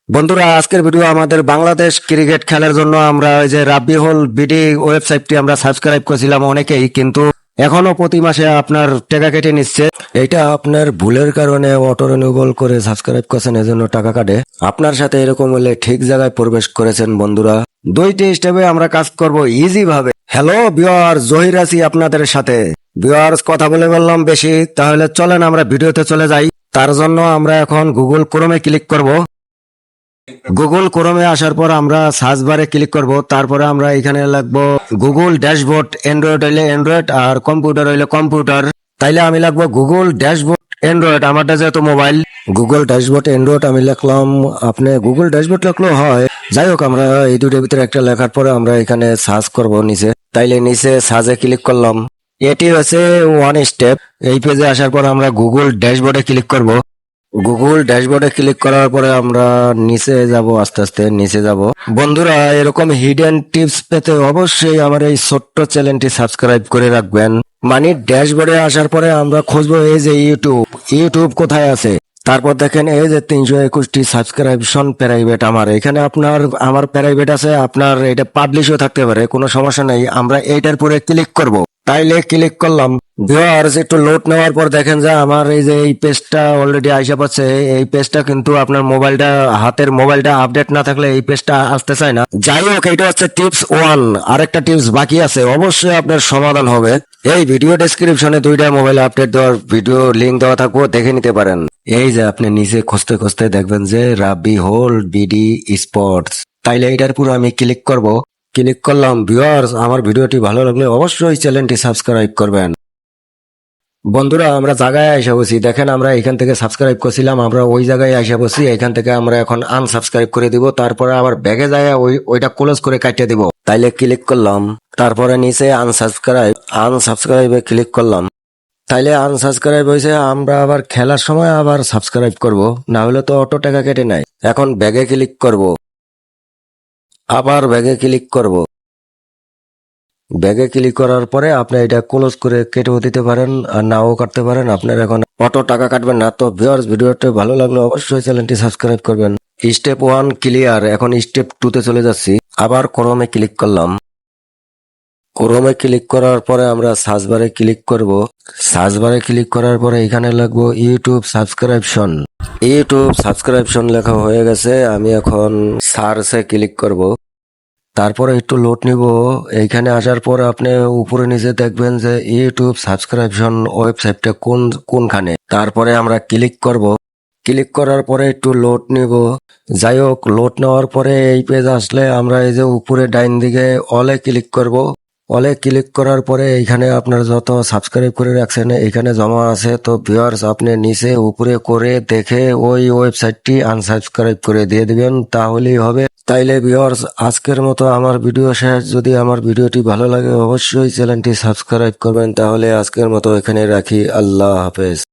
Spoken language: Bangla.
বন্ধুরা, আজকের ভিডিও আমাদের বাংলাদেশ ক্রিকেট খেলার জন্য আমরা ওই যে রাব্বি হোল বিডি ওয়েবসাইটটি আমরা সাবস্ক্রাইব করেছিলাম অনেকেই, কিন্তু এখনো প্রতি মাসে আপনার টাকা কেটে নিচ্ছে। এটা আপনার ভুলের কারণে অটো রিনিউয়াল করে সাবস্ক্রাইব করছেন, এজন্য টাকা কাটে। আপনার সাথে এরকম হলে ঠিক জায়গায় প্রবেশ করেছেন বন্ধুরা। দুইটি স্টেপে আমরা কাজ করব ইজি ভাবে। হ্যালো ভিউয়ার্স, জহির আছি আপনাদের সাথে। ভিউয়ার্স, কথা বলে বললাম বেশি, তাহলে চলেন আমরা ভিডিওতে চলে যাই। তার জন্য আমরা এখন গুগল ক্রোমে ক্লিক করব। গুগল ক্রোমে আসার পর আমরা সার্চ বারে ক্লিক করব। তারপরে আমরা এখানে লাগবো গুগল ড্যাশবোর্ড। অ্যান্ড্রয়েড হইলে অ্যান্ড্রয়েড আর কম্পিউটার হইলে কম্পিউটার। তাইলে আমি লাগবো গুগল ড্যাশবোর্ড অ্যান্ড্রয়েড, আমারটা যেহেতু মোবাইল। গুগল ড্যাশবোর্ড অ্যান্ড্রয়েড আমি লিখলাম, আপনি গুগল ড্যাশবোর্ড লিখলেও হয়। যাই হোক, আমরা এই দুটোর ভিতরে একটা লেখার পরে আমরা এখানে সার্চ করব নিচে। তাইলে নিচে সার্চে ক্লিক করলাম। এটি হচ্ছে ওয়ান স্টেপ। এই পেজে আসার পর আমরা গুগল ড্যাশবোর্ডে ক্লিক করব। গুগল ড্যাশবোর্ডে ক্লিক করার পরে আমরা নিচে যাব, আস্তে আস্তে নিচে যাব। বন্ধুরা, এরকম হিডেন টিপস পেতে অবশ্যই আমার এই ছোট্ট চ্যানেলটি সাবস্ক্রাইব করে রাখবেন। মানে ড্যাশবোর্ডে আসার পরে আমরা খুঁজবো এই যে ইউটিউব কোথায় আছে। তারপর দেখেন এই যে 321টি সাবস্ক্রিপশন প্রাইভেট আমার এখানে। আমার প্রাইভেট আছে, আপনার এটা পাবলিশও থাকতে পারে, কোনো সমস্যা নেই। আমরা এইটার পরে ক্লিক করব। তাইলে ক্লিক করলাম। ভিউয়ার্স, একটু লোড নেওয়ার পর দেখেন যে আমার এই যে এই পেজটা অলরেডি আইসা পাচ্ছে। এই পেজটা কিন্তু আপনার হাতের মোবাইলটা আপডেট না থাকলে এই পেজটা আসতে চায় না। যাই হোক, এটা হচ্ছে টিপস 1। আরেকটা টিপস বাকি আছে, অবশ্যই আপনার সমাধান হবে। এই ভিডিও ডেসক্রিপশনে দুইটা মোবাইল আপডেট দেওয়ার ভিডিও লিঙ্ক দেওয়া থাকবো, দেখে নিতে পারেন। এই যে আপনি নিচে খুঁজতে খুঁজতে দেখবেন যে রাব্বি হোল বিডি স্পোর্টস। তাইলে এটার পুরো আমি ক্লিক করব। ক্লিক করলাম। ভিউয়ার্স, আমার ভিডিওটি ভালো লাগলে অবশ্যই চ্যানেলটি সাবস্ক্রাইব করবেন। বন্ধুরা, আমরা জায়গায় আইসা বসি। দেখেন আমরা এখান থেকে সাবস্ক্রাইব করছিলাম, আমরা ওই জায়গায় আইসা বসি। এখান থেকে আমরা এখন আনসাবস্ক্রাইব করে দিব। তারপরে আবার ব্যাগে যায় ওইটা ক্লোজ করে কাটিয়ে দিব। তাইলে ক্লিক করলাম। তারপরে নিচে আনসাবস্ক্রাইবে ক্লিক করলাম। তাইলে আনসাবস্ক্রাইব হয়েছে। আমরা আবার খেলার সময় আবার সাবস্ক্রাইব করব, না হলে তো অটো টাকা কেটে নেয়। এখন ব্যাগে ক্লিক করব, আবার ব্যাগে ক্লিক করব। ব্যাগে ক্লিক করার পরে আপনি এটা ক্লোজ করে কেটেও দিতে পারেন আর নাও কাটতে পারেন। আপনার এখন অটো টাকা কাটবেন না। তো ভিউয়ার্স, ভিডিওটা ভালো লাগলে অবশ্যই চ্যানেলটি সাবস্ক্রাইব করবেন। Step 1 clear. এখন স্টেপ 2 তে চলে যাচ্ছি। আবার ক্রোমে ক্লিক করলাম। ক্রোমে ক্লিক করার পরে আমরা সার্চ বারে ক্লিক করব। সার্চ বারে ক্লিক করার পরে এখানে লাগবো ইউটিউব সাবস্ক্রিপশন। ইউটিউব সাবস্ক্রিপশন লেখা হয়ে গেছে। আমি এখন সার্চে ক্লিক করব। তারপরে একটু লোড নিব। এইখানে আসার পর আপনি উপরে নিচে দেখবেন যে ইউটিউব সাবস্ক্রিপশন ওয়েবসাইটটা কোনখানে। তারপরে আমরা ক্লিক করব। ক্লিক করার পরে একটু লোড নিব। যাই হোক, লোড নেওয়ার পরে এই পেজ আসলে আমরা এই যে উপরে ডাইন দিকে অলে ক্লিক করব। অলে ক্লিক করার পরে এইখানে আপনার যত সাবস্ক্রাইব করে রাখছেন এখানে জমা আছে। তো ভিউয়ার্স, আপনি নিচে উপরে করে দেখে ওই ওয়েবসাইটটি আনসাবস্ক্রাইব করে দিয়ে দিবেন, তাহলেই হবে। তাইলে ভিউয়ার্স, আজকের মতো আমার ভিডিও শেষ। যদি আমার ভিডিওটি ভালো লাগে অবশ্যই চ্যানেলটি সাবস্ক্রাইব করবেন। তাহলে আজকের মতো এখানে রাখি। আল্লাহ হাফেজ।